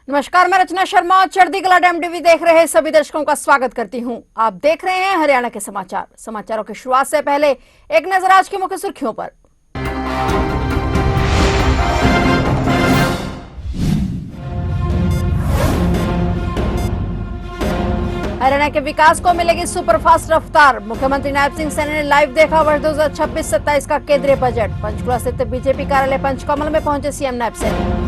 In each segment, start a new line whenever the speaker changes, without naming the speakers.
नमस्कार, मैं रचना शर्मा। चढ़ती कला डैम टीवी देख रहे सभी दर्शकों का स्वागत करती हूं। आप देख रहे हैं हरियाणा के समाचार। समाचारों की शुरुआत से पहले एक नजर आज की मुख्य सुर्खियों पर। हरियाणा के विकास को मिलेगी सुपरफास्ट रफ्तार। मुख्यमंत्री नायब सिंह सैनी ने लाइव देखा वर्ष 2026-27 का केंद्रीय बजट। पंचकुला स्थित बीजेपी कार्यालय पंचकमल में पहुंचे सीएम नायब सैनी।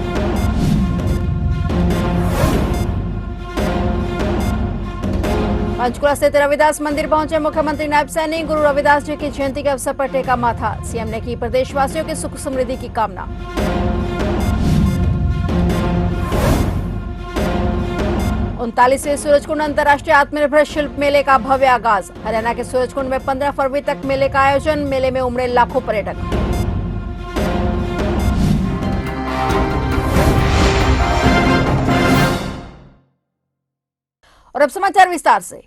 पंचकुला स्थित रविदास मंदिर पहुंचे मुख्यमंत्री नायब सैनी। गुरु रविदास जी की जयंती के अवसर पर टेका माथा। सीएम ने की प्रदेशवासियों की सुख समृद्धि की कामना। 39वें सूरजकुंड अंतर्राष्ट्रीय आत्मनिर्भर शिल्प मेले का भव्य आगाज। हरियाणा के सूरजकुंड में 15 फरवरी तक मेले का आयोजन। मेले में उमड़े लाखों पर्यटक। और अब समाचार विस्तार से।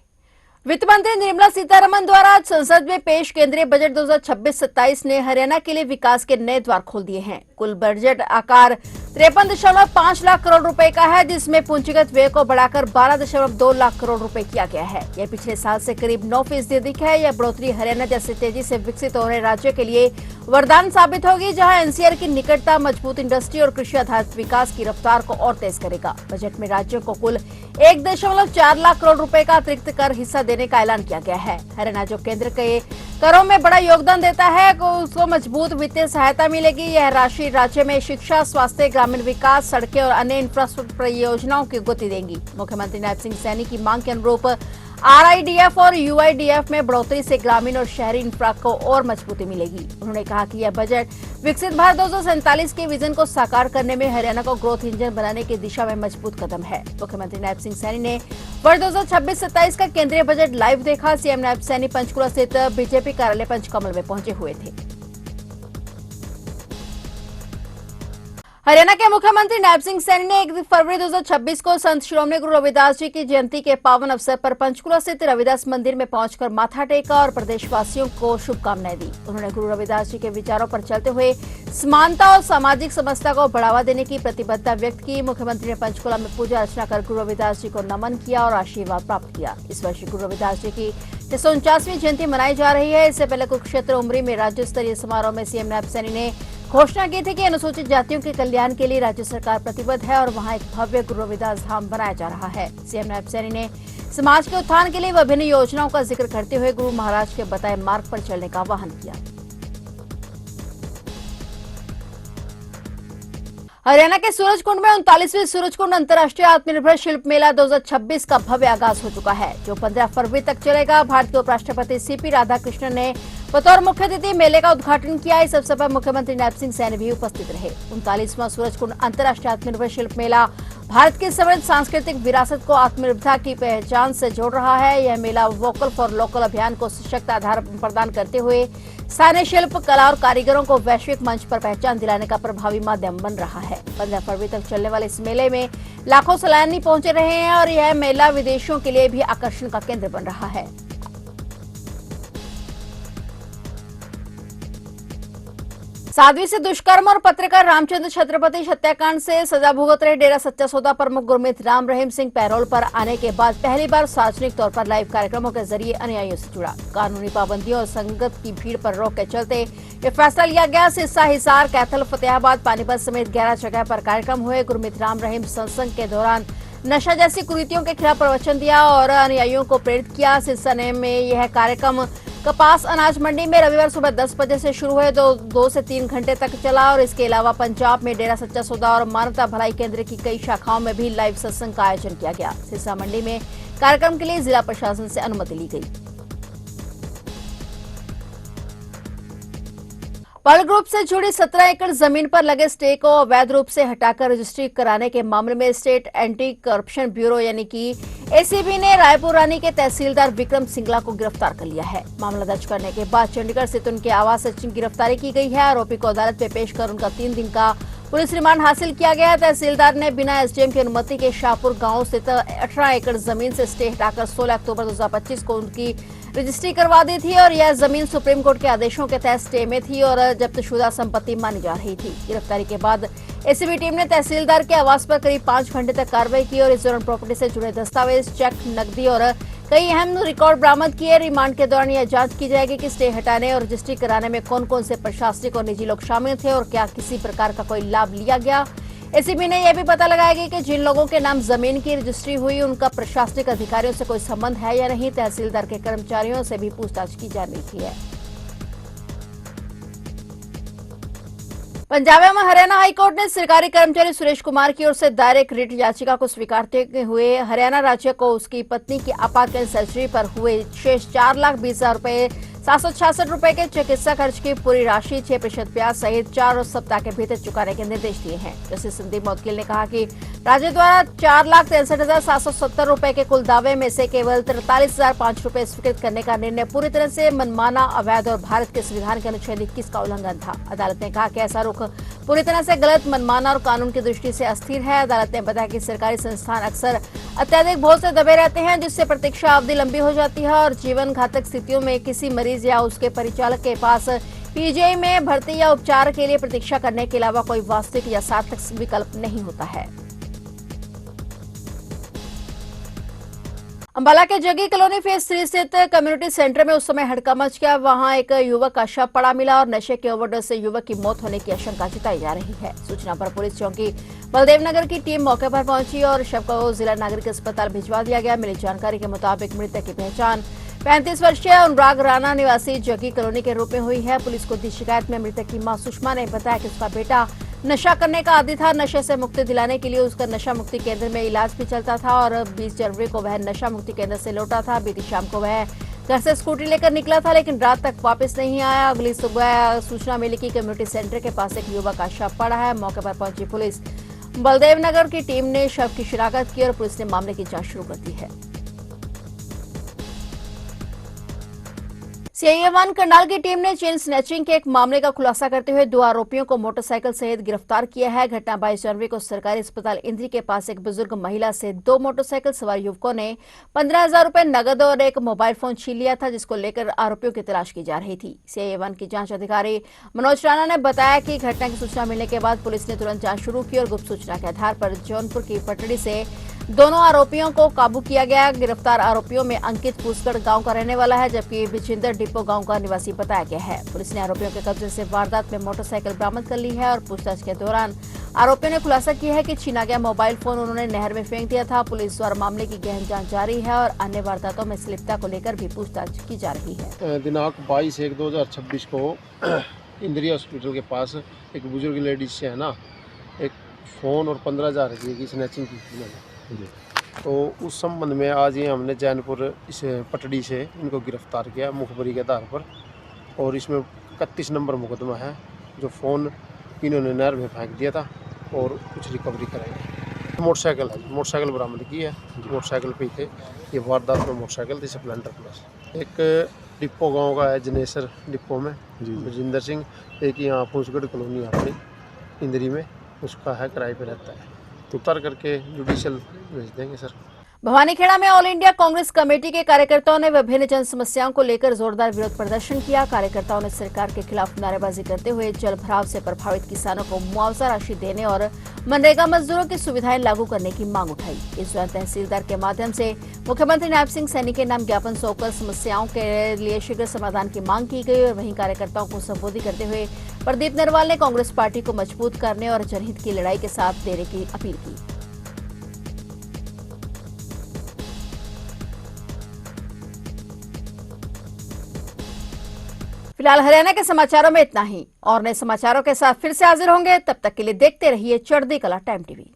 वित्त मंत्री निर्मला सीतारमण द्वारा आज संसद में पेश केंद्रीय बजट 2026-27 ने हरियाणा के लिए विकास के नए द्वार खोल दिए हैं। कुल बजट आकार 53.5 लाख करोड़ रुपए का है, जिसमें पूंजीगत व्यय को बढ़ाकर 12.2 लाख करोड़ रुपए किया गया है। यह पिछले साल से करीब 9% अधिक है। यह बढ़ोतरी हरियाणा जैसे तेजी से विकसित हो रहे राज्य के लिए वरदान साबित होगी, जहां एनसीआर की निकटता मजबूत इंडस्ट्री और कृषि आधारित विकास की रफ्तार को और तेज करेगा। बजट में राज्यों को कुल 1.4 लाख करोड़ रुपए का अतिरिक्त कर हिस्सा देने का ऐलान किया गया है। हरियाणा जो केंद्र के करों में बड़ा योगदान देता है, उसको मजबूत वित्तीय सहायता मिलेगी। यह राशि राज्य में शिक्षा, स्वास्थ्य, ग्रामीण विकास, सड़कें और अन्य इंफ्रास्ट्रक्चर परियोजनाओं की गति देंगी। मुख्यमंत्री नायब सिंह सैनी की मांग के अनुरूप आरआईडीएफ और यूआईडीएफ में बढ़ोतरी से ग्रामीण और शहरी इंफ्रा को और मजबूती मिलेगी। उन्होंने कहा कि यह बजट विकसित भारत 2047 के विजन को साकार करने में हरियाणा को ग्रोथ इंजन बनाने की दिशा में मजबूत कदम है। मुख्यमंत्री नायब सिंह सैनी ने वर्ष 2026-27 का केंद्रीय बजट लाइव देखा। सीएम नायब सैनी पंचकुला स्थित बीजेपी कार्यालय पंचकमल में पहुंचे हुए थे। हरियाणा के मुख्यमंत्री नायब सिंह सैनी ने 1 फरवरी 2026 को संत श्रोमणी गुरु रविदास जी की जयंती के पावन अवसर पर पंचकुला स्थित रविदास मंदिर में पहुंचकर माथा टेका और प्रदेशवासियों को शुभकामनाएं दी। उन्होंने गुरु रविदास जी के विचारों पर चलते हुए समानता और सामाजिक समरसता को बढ़ावा देने की प्रतिबद्धता व्यक्त की। मुख्यमंत्री ने पंचकुला में पूजा अर्चना कर गुरु रविदास जी को नमन किया और आशीर्वाद प्राप्त किया। इस वर्ष गुरु रविदास जी की 349वीं जयंती मनाई जा रही है। इससे पहले कुरुक्षेत्र उमरी में राज्य स्तरीय समारोह में सीएम नायब सैनी ने घोषणा की थी कि अनुसूचित जातियों के कल्याण के लिए राज्य सरकार प्रतिबद्ध है और वहां एक भव्य गुरु रविदास धाम बनाया जा रहा है। सीएम नायब सैनी ने समाज के उत्थान के लिए विभिन्न योजनाओं का जिक्र करते हुए गुरु महाराज के बताए मार्ग पर चलने का आह्वान किया। हरियाणा के सूरजकुंड में 39वें सूरजकुंड अंतर्राष्ट्रीय आत्मनिर्भर शिल्प मेला 2026 का भव्य आगाज हो चुका है, जो 15 फरवरी तक चलेगा। भारत के उपराष्ट्रपति सीपी राधाकृष्णन ने बतौर मुख्य अतिथि मेले का उद्घाटन किया। इस अवसर पर मुख्यमंत्री नायब सिंह सैनी भी उपस्थित रहे। 39वां सूरजकुंड अंतर्राष्ट्रीय आत्मनिर्भर शिल्प मेला भारत की समृद्ध सांस्कृतिक विरासत को आत्मनिर्भरता की पहचान से जोड़ रहा है। यह मेला वोकल फॉर लोकल अभियान को सशक्त आधार प्रदान करते हुए स्थानीय शिल्प कला और कारीगरों को वैश्विक मंच पर पहचान दिलाने का प्रभावी माध्यम बन रहा है। 15 फरवरी तक चलने वाले इस मेले में लाखों सैलानी पहुंचे रहे हैं और यह मेला विदेशियों के लिए भी आकर्षण का केंद्र बन रहा है। साध्वी से दुष्कर्म और पत्रकार रामचंद्र छत्रपति हत्याकांड से सजा भुगत रहे डेरा सच्चा सौदा प्रमुख गुरमीत राम रहीम सिंह पैरोल पर आने के बाद पहली बार सार्वजनिक तौर पर लाइव कार्यक्रमों के जरिए अनुयायियों से जुड़ा। कानूनी पाबंदियों और संगत की भीड़ पर रोक के चलते ये फैसला लिया गया। सिरसा, हिसार, कैथल, फतेहाबाद, पानीपत समेत 11 जगह पर कार्यक्रम हुए। गुरमीत राम रहीम सत्संग के दौरान नशा जैसी कुरीतियों के खिलाफ प्रवचन दिया और अनुयायियों को प्रेरित किया। सिरसा में यह कार्यक्रम कपास अनाज मंडी में रविवार सुबह 10 बजे से शुरू हुए, 2 से 3 घंटे तक चला। और इसके अलावा पंजाब में डेरा सच्चा सौदा और मानवता भलाई केंद्र की कई शाखाओं में भी लाइव सत्संग का आयोजन किया गया। सिरसा मंडी में कार्यक्रम के लिए जिला प्रशासन से अनुमति ली गई। पर्ल ग्रुप से जुड़ी 17 एकड़ जमीन पर लगे स्टे को अवैध रूप से हटाकर रजिस्ट्री कराने के मामले में स्टेट एंटी करप्शन ब्यूरो यानी कि एसीबी ने रायपुर रानी के तहसीलदार विक्रम सिंगला को गिरफ्तार कर लिया है। मामला दर्ज करने के बाद चंडीगढ़ स्थित उनके आवास से गिरफ्तारी की गई है। आरोपी को अदालत में पेश कर उनका 3 दिन का पुलिस रिमांड हासिल किया गया। तहसीलदार ने बिना एसडीएम की अनुमति के शाहपुर गांव स्थित 18 एकड़ जमीन से स्टे हटाकर 16 अक्टूबर 2025 को उनकी रजिस्ट्री करवा दी थी और यह जमीन सुप्रीम कोर्ट के आदेशों के तहत स्टे में थी और जब्तशुदा संपत्ति मानी जा रही थी। गिरफ्तारी के बाद एसीबी टीम ने तहसीलदार के आवास पर करीब 5 घंटे तक कार्रवाई की और इस दौरान प्रॉपर्टी से जुड़े दस्तावेज, चेक, नकदी और कई अहम रिकॉर्ड बरामद किए। रिमांड के दौरान यह जांच की जाएगी कि स्टे हटाने और रजिस्ट्री कराने में कौन कौन से प्रशासनिक और निजी लोग शामिल थे और क्या किसी प्रकार का कोई लाभ लिया गया। एसीबी ने यह भी पता लगाया कि जिन लोगों के नाम जमीन की रजिस्ट्री हुई उनका प्रशासनिक अधिकारियों से कोई संबंध है या नहीं। तहसीलदार के कर्मचारियों से भी पूछताछ की जा रही है। पंजाब में हरियाणा हाईकोर्ट ने सरकारी कर्मचारी सुरेश कुमार की ओर से दायर एक रिट याचिका को स्वीकारते हुए हरियाणा राज्य को उसकी पत्नी की आपातकालीन सर्जरी पर हुए शेष 4,20,000 रुपए 766 रुपए के चिकित्सा खर्च की पूरी राशि 6% ब्याज सहित 4 सप्ताह के भीतर चुकाने के निर्देश दिए हैं। जस्टिस संदीप मोदगिल ने कहा कि राज्य द्वारा 4,63,770 रुपए के कुल दावे में से केवल 43,005 रुपए स्वीकृत करने का निर्णय पूरी तरह से मनमाना, अवैध और भारत के संविधान के अनुच्छेद 21 का उल्लंघन था। अदालत ने कहा कि ऐसा रुख पूरी तरह से गलत, मनमाना और कानून की दृष्टि से अस्थिर है। अदालत ने बताया कि सरकारी संस्थान अक्सर अत्यधिक बोझ से दबे रहते हैं, जिससे प्रतीक्षा अवधि लंबी हो जाती है और जीवन घातक स्थितियों में किसी मरीज या उसके परिचालक के पास पीजीआई में भर्ती या उपचार के लिए प्रतीक्षा करने के अलावा कोई वास्तविक या सार्थक विकल्प नहीं होता है। अंबाला के जगी कॉलोनी फेज 3 स्थित कम्युनिटी सेंटर में उस समय हड़कंप मच गया। वहां एक युवक का शव पड़ा मिला और नशे के ओवरडोज से युवक की मौत होने की आशंका जताई जा रही है। सूचना पर पुलिस चौकी बलदेव नगर की टीम मौके पर पहुंची और शव को जिला नागरिक अस्पताल भिजवा दिया गया। मिली जानकारी के मुताबिक मृतक की पहचान 35 वर्षीय अनुराग राणा निवासी जगी कॉलोनी के रूप में हुई है। पुलिस को दी शिकायत में मृतक की मां सुषमा ने बताया कि उसका बेटा नशा करने का आदी था। नशे से मुक्ति दिलाने के लिए उसका नशा मुक्ति केंद्र में इलाज भी चलता था और 20 जनवरी को वह नशा मुक्ति केंद्र से लौटा था। बीती शाम को वह घर से स्कूटी लेकर निकला था, लेकिन रात तक वापस नहीं आया। अगली सुबह सूचना मिली कि कम्युनिटी सेंटर के पास एक युवक का शव पड़ा है। मौके पर पहुंची पुलिस बलदेव नगर की टीम ने शव की शिनाख्त की और पुलिस ने मामले की जांच शुरू कर दी है। सीआईए-1 करनाल की टीम ने चेन स्नैचिंग के एक मामले का खुलासा करते हुए 2 आरोपियों को मोटरसाइकिल सहित गिरफ्तार किया है। घटना 22 जनवरी को सरकारी अस्पताल इंद्री के पास एक बुजुर्ग महिला से 2 मोटरसाइकिल सवार युवकों ने 15,000 रुपए नगद और एक मोबाइल फोन छीन लिया था, जिसको लेकर आरोपियों की तलाश की जा रही थी। सीआईए-1 की जांच अधिकारी मनोज राणा ने बताया कि घटना की सूचना मिलने के बाद पुलिस ने तुरंत जांच शुरू की और गुप्त सूचना के आधार पर जौनपुर की पटड़ी से दोनों आरोपियों को काबू किया गया। गिरफ्तार आरोपियों में अंकित पूसगढ़ गांव का रहने वाला है, जबकि बिचिंदर डिपो गांव का निवासी बताया गया है। पुलिस ने आरोपियों के कब्जे से वारदात में मोटरसाइकिल बरामद कर ली है और पूछताछ के दौरान आरोपियों ने खुलासा किया है कि छीना गया मोबाइल फोन उन्होंने नहर में फेंक दिया था। पुलिस द्वारा मामले की गहन जांच जारी है और अन्य वारदातों में संलिप्तता को लेकर भी पूछताछ की जा रही है।
दिनांक 22/1/2026 को इंद्री हॉस्पिटल के पास एक बुजुर्ग लेडीज से है ना एक फ़ोन और 15,000 रुपये की स्नैचिंग की थी मैंने। तो उस संबंध में आज ही हमने जैनपुर इस पटड़ी से इनको गिरफ्तार किया मुखबरी के आधार पर और इसमें 31 नंबर मुकदमा है। जो फ़ोन इन्होंने नहर में फेंक दिया था और कुछ रिकवरी कराई। मोटरसाइकिल है, मोटरसाइकिल बरामद की है। मोटरसाइकिल पे थे, ये वारदात में मोटरसाइकिल थी स्प्लेंडर प्लस। एक डिपो गांव का है जनेसर डिपो में बजिंदर सिंह, एक यहाँ पूसगढ़ कॉलोनी अपनी इंद्री में उसका है, किराए पे रहता है। तो उतर करके जुडिशियल भेज देंगे सर।
भवानीखेड़ा में ऑल इंडिया कांग्रेस कमेटी के कार्यकर्ताओं ने विभिन्न जन समस्याओं को लेकर जोरदार विरोध प्रदर्शन किया। कार्यकर्ताओं ने सरकार के खिलाफ नारेबाजी करते हुए जल भराव से प्रभावित किसानों को मुआवजा राशि देने और मनरेगा मजदूरों की सुविधाएं लागू करने की मांग उठाई। इस दौरान तहसीलदार के माध्यम से मुख्यमंत्री नायब सिंह सैनी के नाम ज्ञापन सौंपकर समस्याओं के लिए शीघ्र समाधान की मांग की गई और वहीं कार्यकर्ताओं को संबोधित करते हुए प्रदीप नरवाल ने कांग्रेस पार्टी को मजबूत करने और जनहित की लड़ाई के साथ देने की अपील की। फिलहाल हरियाणा के समाचारों में इतना ही और नए समाचारों के साथ फिर से हाजिर होंगे। तब तक के लिए देखते रहिए चढ़ती कला टाइम टीवी।